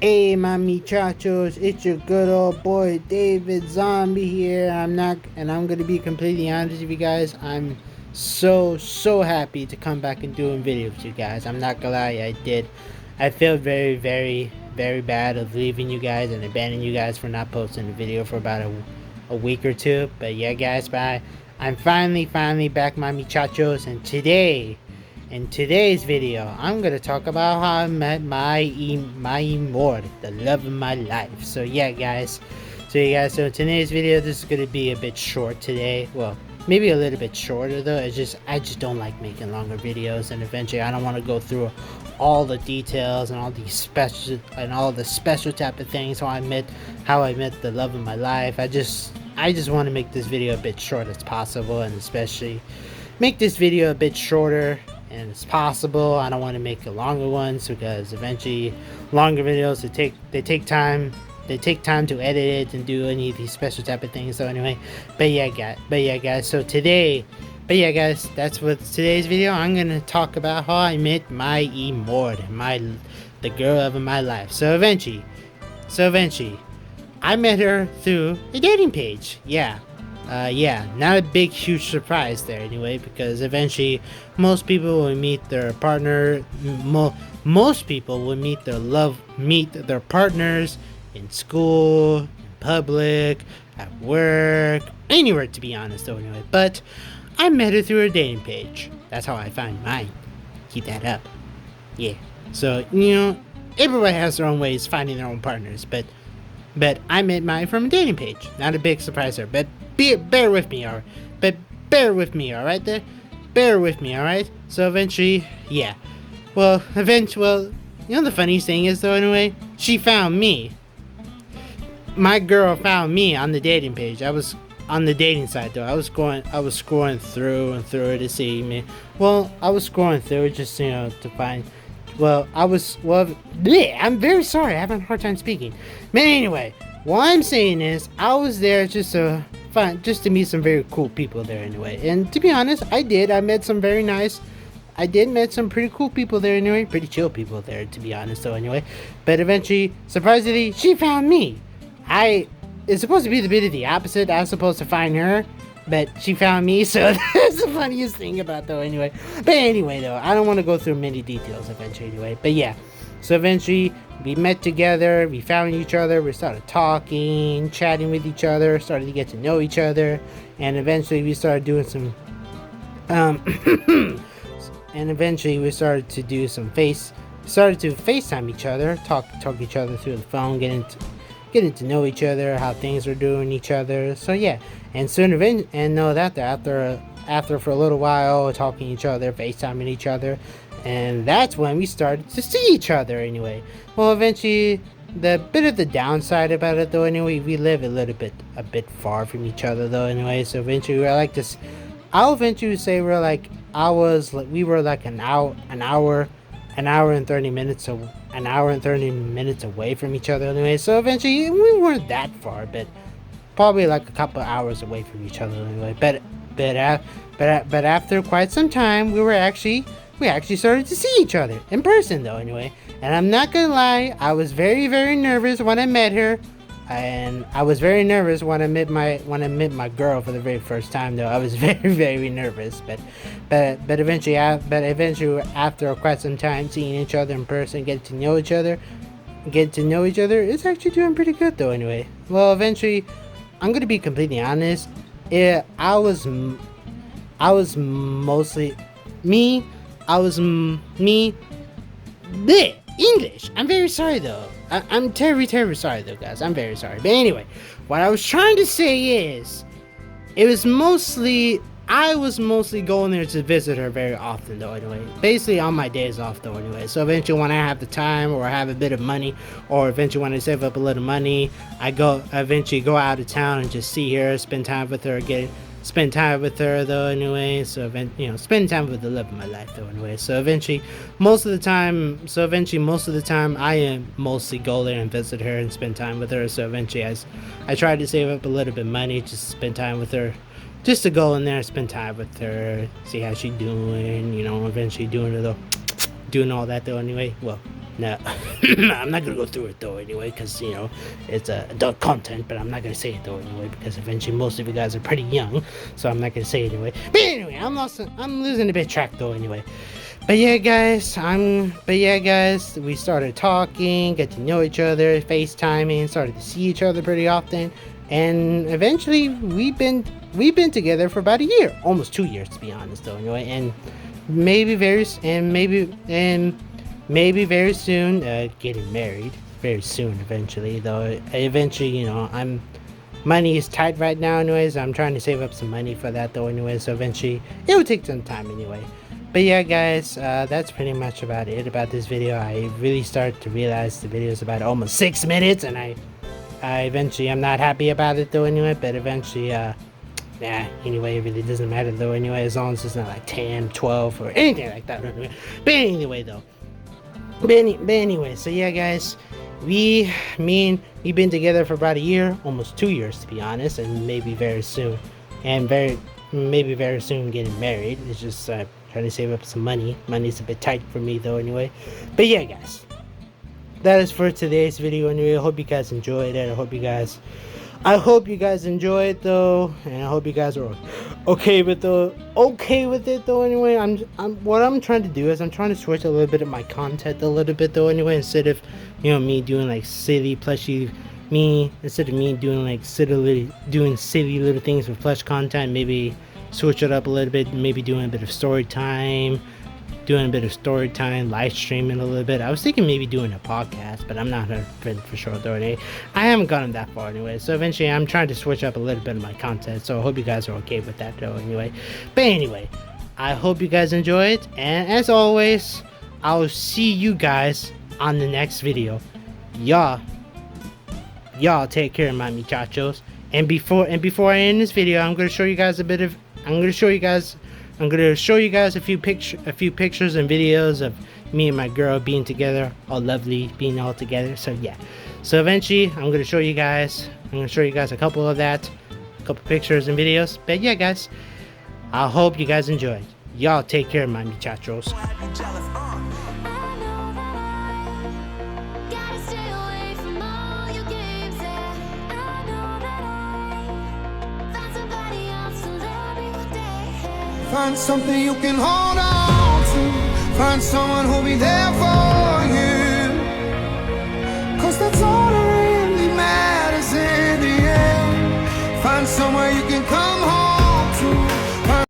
Hey, my muchachos, it's your good old boy David Zombie here. I'm gonna be completely honest with you guys. I'm so happy to come back and doing videos with you guys. I'm not gonna lie, I feel very bad of leaving you guys and abandoning you guys for not posting a video for about a week or two. But yeah, guys, bye. I'm finally back, my muchachos, and in today's video, I'm gonna talk about how I met my amor, the love of my life. So today's video, this is gonna be a bit short today. Well, maybe a little bit shorter though. I just don't like making longer videos, and eventually I don't want to go through all the details and all the special type of things. How I met the love of my life. I just want to make this video a bit short as possible, and especially make this video a bit shorter and it's possible. I don't want to make a longer ones because eventually longer videos they take time. They take time to edit it and do any of these special type of things. So anyway, but yeah guys. But yeah guys, that's what today's video. I'm gonna talk about how I met my Emord, the girl of my life. So eventually, I met her through a dating page. Yeah, not a big, huge surprise there anyway, because eventually most people will meet their partner. Most people will meet their partners in school, in public, at work, anywhere to be honest. Though anyway, but I met her through a dating page. That's how I found mine. Keep that up. Yeah. So everybody has their own ways finding their own partners, but I met mine from a dating page. Not a big surprise there, but bear with me, alright? But bear with me, alright there? Bear with me, alright? So eventually, yeah. The funniest thing is though, anyway, she found me. My girl found me on the dating page. I was on the dating site though. I was scrolling through and through to see me. Well, I was scrolling through just to find. Bleh, I'm very sorry. I have a hard time speaking. But anyway, what I'm saying is, I was there just to meet some very cool people there anyway. And to be honest, I did. I did met some pretty cool people there anyway. Pretty chill people there, to be honest though anyway. But eventually, surprisingly, she found me. It's supposed to be the bit of the opposite. I was supposed to find her, but she found me, so that's the funniest thing about though anyway. But anyway though, I don't want to go through many details eventually anyway. But yeah, so eventually we met together, we found each other, we started talking, chatting with each other, started to get to know each other, and eventually we started doing some and eventually we started to FaceTime each other, talk each other through the phone, getting to know each other, how things are doing each other. So yeah, and know that after for a little while talking to each other, FaceTiming each other, and that's when we started to see each other anyway. Well, eventually, the bit of the downside about it though anyway, we live a bit far from each other though anyway. So eventually we're like this. I'll eventually say we were like an hour and 30 minutes away from each other anyway. So eventually we weren't that far, but probably like a couple hours away from each other anyway. But after quite some time, we actually started to see each other in person though anyway. And I'm not gonna lie, I was very nervous when I met her. And I was very nervous when I met my girl for the very first time though. I was very nervous, but eventually after quite some time seeing each other in person, getting to know each other, it's actually doing pretty good though anyway. Well, eventually I'm gonna be completely honest. I was mostly me. Me. Bleh, English. I'm very sorry though. I'm terribly sorry though, guys. I'm very sorry. But anyway, what I was trying to say is, I was mostly going there to visit her very often though anyway. Basically on my days off though anyway. So eventually when I have the time or I have a bit of money, or eventually when I save up a little money, I eventually go out of town and just see her, spend time with her, spend time with her though anyway. So spend time with the love of my life though anyway. So eventually most of the time I am mostly go there and visit her and spend time with her. So eventually I tried to save up a little bit of money just to spend time with her, just to go in there, spend time with her, see how she doing, eventually doing all that though anyway. Well, No, I'm not gonna go through it though anyway, because you know it's adult content. But I'm not gonna say it though anyway, because eventually most of you guys are pretty young, so I'm not gonna say it anyway. But anyway, I'm losing a bit track though anyway. But yeah, guys, we started talking, get to know each other, FaceTiming, started to see each other pretty often, and eventually we've been together for about a year, almost 2 years to be honest though anyway, and maybe very soon getting married very soon eventually though. Eventually, you know, money is tight right now anyways. I'm trying to save up some money for that though anyway, so eventually it will take some time anyway. But yeah, guys, that's pretty much about it about this video. I really started to realize the video is about almost 6 minutes, and I eventually I'm not happy about it though anyway, but eventually anyway, it really doesn't matter though anyway, as long as it's not like 10, 12 or anything like that anyway. But anyway though, but anyway, so yeah, guys, we've been together for about a year, almost 2 years to be honest, and maybe very soon getting married. It's just trying to save up some money. Money's a bit tight for me though anyway. But yeah, guys, that is for today's video anyway. I hope you guys enjoyed it. I hope you guys enjoy it though, and I hope you guys are okay with it though anyway. What I'm trying to do is I'm trying to switch a little bit of my content a little bit though anyway, instead of, you know, me doing like silly plushy instead of me doing like silly little things with plush content, maybe switch it up a little bit, maybe doing a bit of story time, live streaming a little bit. I was thinking maybe doing a podcast, but I'm not 100% for sure though anyway. I haven't gotten that far anyway, so eventually I'm trying to switch up a little bit of my content, so I hope you guys are okay with that though anyway. But anyway, I hope you guys enjoy it, and as always, I'll see you guys on the next video. Y'all take care of my muchachos. And before I end this video, I'm gonna show you guys a few pictures and videos of me and my girl being together, all lovely, being all together. So yeah, so eventually I'm gonna show you guys a couple pictures and videos. But yeah, guys, I hope you guys enjoyed. Y'all take care of my muchachos. Find something you can hold on to. Find someone who'll be there for you. Cause that's all that really matters in the end. Find somewhere you can come